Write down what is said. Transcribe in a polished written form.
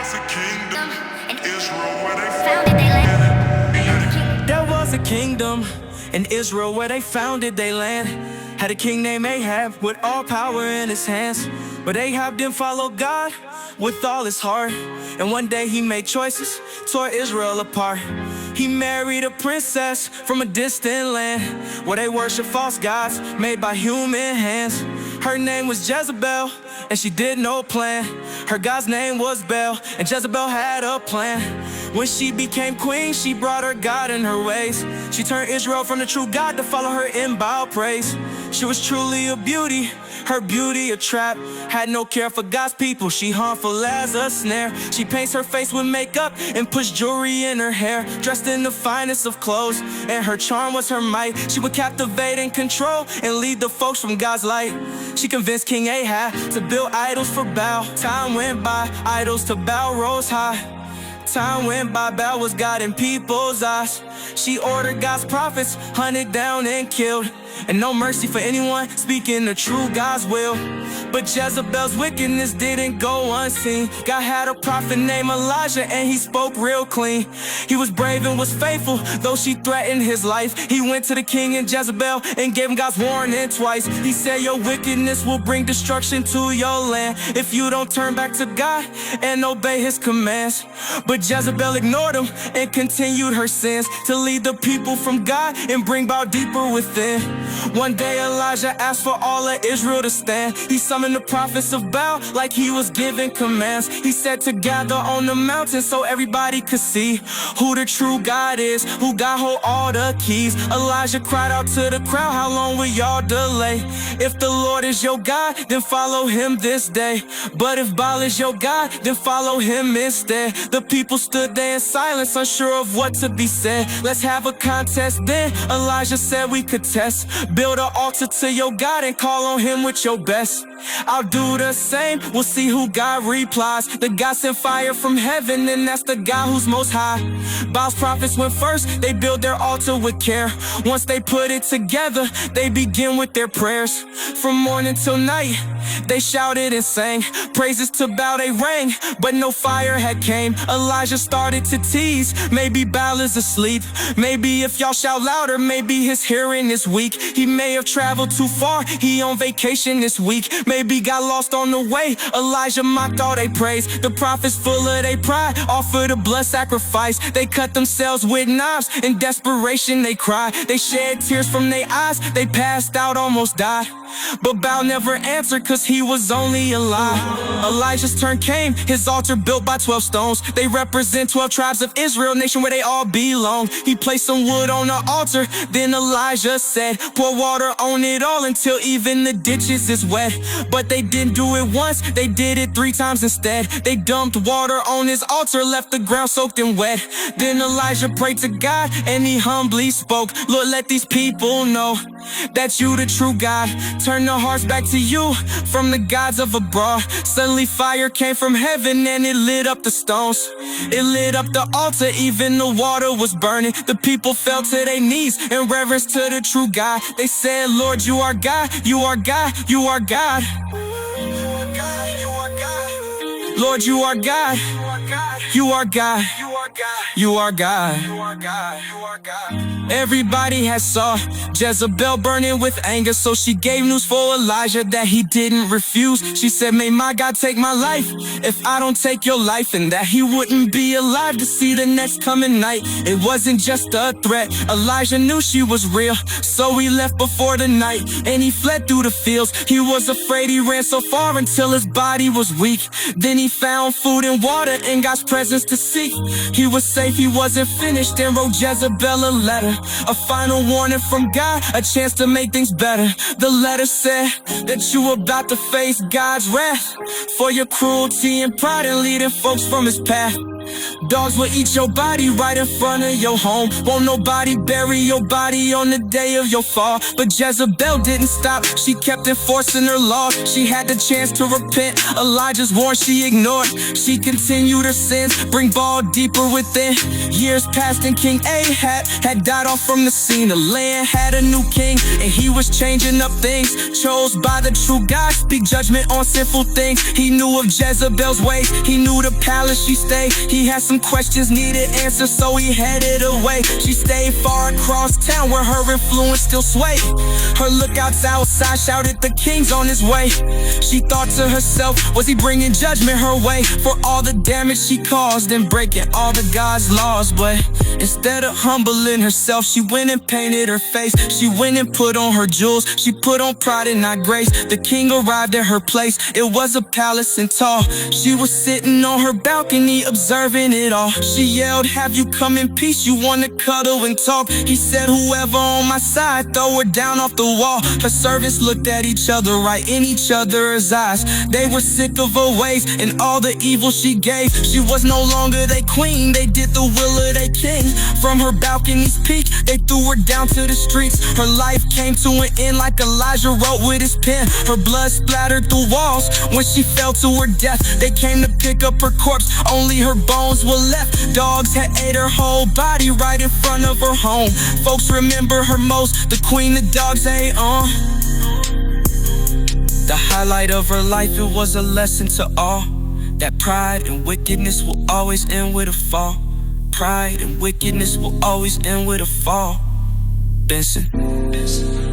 There was a kingdom in Israel where they founded their land. Had a king named Ahab with all power in his hands. But Ahab didn't follow God with all his heart. And one day he made choices, tore Israel apart. He married a princess from a distant land where they worship false gods made by human hands. Her name was Jezebel, and she did no plan. Her God's name was Baal, and Jezebel had a plan. When she became queen, she brought her God in her ways. She turned Israel from the true God to follow her in bow praise. She was truly a beauty, her beauty a trap. Had no care for God's people, she harmful as a snare. She paints her face with makeup and puts jewelry in her hair. Dressed in the finest of clothes, and her charm was her might. She would captivate and control and lead the folks from God's light. She convinced King Ahab to build idols for Baal. Time went by, idols to Baal rose high. Time went by, Baal was God in people's eyes. She ordered God's prophets, hunted down and killed. And no mercy for anyone speaking the true God's will. But Jezebel's wickedness didn't go unseen. God had a prophet named Elijah, and he spoke real clean. He was brave and was faithful, though she threatened his life. He went to the king and Jezebel and gave him God's warning twice. He said, your wickedness will bring destruction to your land if you don't turn back to God and obey his commands. But Jezebel ignored him and continued her sins to lead the people from God and bring Baal deeper within. One day Elijah asked for all of Israel to stand. He summoned the prophets of Baal like he was giving commands. He said to gather on the mountain so everybody could see who the true God is, who God hold all the keys. Elijah cried out to the crowd, how long will y'all delay? If the Lord is your God, then follow him this day. But if Baal is your God, then follow him instead. The people stood there in silence, unsure of what to be said. Let's have a contest then, Elijah said we could test. Build an altar to your God and call on him with your best. I'll do the same, we'll see who God replies. The God sent fire from heaven, and that's the God who's most high. Baal's prophets went first, they built their altar with care. Once they put it together, they begin with their prayers. From morning till night, they shouted and sang praises to Baal, they rang, but no fire had came. Elijah started to tease, maybe Baal is asleep. Maybe if y'all shout louder, maybe his hearing is weak. He may have traveled too far, he on vacation this week. Maybe got lost on the way, Elijah mocked all they praise. The prophets full of their pride, offered a blood sacrifice. They cut themselves with knives, in desperation they cried. They shed tears from their eyes, they passed out, almost died. But Baal never answered, cause he was only a lie. Elijah's turn came, his altar built by 12 stones. They represent 12 tribes of Israel, nation where they all belong. He placed some wood on the altar, then Elijah said, pour water on it all until even the ditches is wet. But they didn't do it once, they did it 3 times instead. They dumped water on his altar, left the ground soaked and wet. Then Elijah prayed to God, and he humbly spoke, Lord, let these people know that you the true God. Turn their hearts back to you from the gods of abroad. Suddenly fire came from heaven and it lit up the stones. It lit up the altar, even the water was burning. The people fell to their knees in reverence to the true God. They said, Lord, you are God, you are God, you are God. Lord, you are God, you are God, you are God. Everybody had saw Jezebel burning with anger, so she gave news for Elijah that he didn't refuse. She said, may my God take my life if I don't take your life, and that he wouldn't be alive to see the next coming night. It wasn't just a threat, Elijah knew she was real, so he left before the night and he fled through the fields. He was afraid, he ran so far until his body was weak. Then he found food and water in God's presence to seek. He was safe, he wasn't finished, and wrote Jezebel a letter, a final warning from God, a chance to make things better. The letter said that you about to face God's wrath for your cruelty and pride and leading folks from his path. Dogs will eat your body right in front of your home. Won't nobody bury your body on the day of your fall. But Jezebel didn't stop, she kept enforcing her law. She had the chance to repent, Elijah's warning she ignored. She continued her sins, bring ball deeper within. Years passed and King Ahab had died off from the scene. The land had a new king, and he was changing up things. Chose by the true God, speak judgment on sinful things. He knew of Jezebel's ways, he knew the palace she stayed. He had some questions, needed answers, so he headed away. She stayed far across town where her influence still swayed. Her lookouts outside shouted the king's on his way. She thought to herself, was he bringing judgment her way for all the damage she caused and breaking all the God's laws? But instead of humbling herself, she went and painted her face. She went and put on her jewels, she put on pride and not grace. The king arrived at her place, it was a palace and tall. She was sitting on her balcony observing it all. She yelled, have you come in peace? You wanna cuddle and talk? He said, whoever on my side, throw her down off the wall. Her servants looked at each other, right in each other's eyes. They were sick of her ways and all the evil she gave. She was no longer their queen, they did the will of their king. From her balcony's peak, they threw her down to the streets. Her life came to an end like Elijah wrote with his pen. Her blood splattered the walls when she fell to her death. They came to pick up her corpse, only her bones were left. Dogs had ate her whole body right in front of her home. Folks remember her most, the queen the dogs ate on. The highlight of her life, it was a lesson to all, that pride and wickedness will always end with a fall. Pride and wickedness will always end with a fall. Benson.